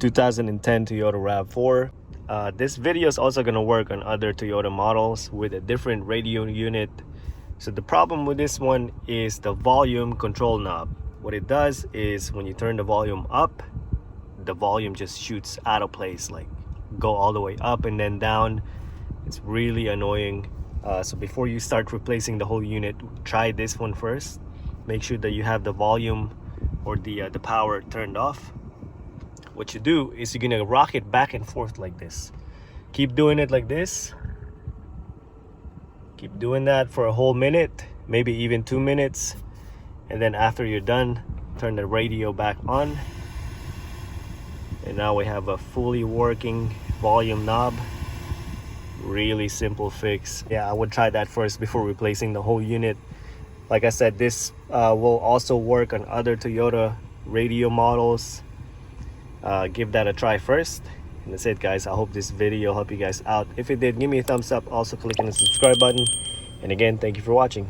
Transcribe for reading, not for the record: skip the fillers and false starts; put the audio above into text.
2010 Toyota RAV4. This video is also going to work on other Toyota models with a different radio unit. So the problem with this one is the volume control knob. What it does is when you turn the volume up, the volume just shoots out of place, like go all the way up and then down. It's really annoying. So before you start replacing the whole unit, try this one first. Make sure that you have the volume or the power turned off. What you do is you're gonna rock it back and forth like this. Keep doing it like this. Keep doing that for a whole minute, maybe even 2 minutes. And then after you're done, turn the radio back on. And now we have a fully working volume knob. Really simple fix. Yeah, I would try that first before replacing the whole unit. Like I said, this will also work on other Toyota radio models. Give that a try first. And that's it, guys. I hope this video helped you guys out. If it did, give me a thumbs up. Also click on the subscribe button. And again, thank you for watching.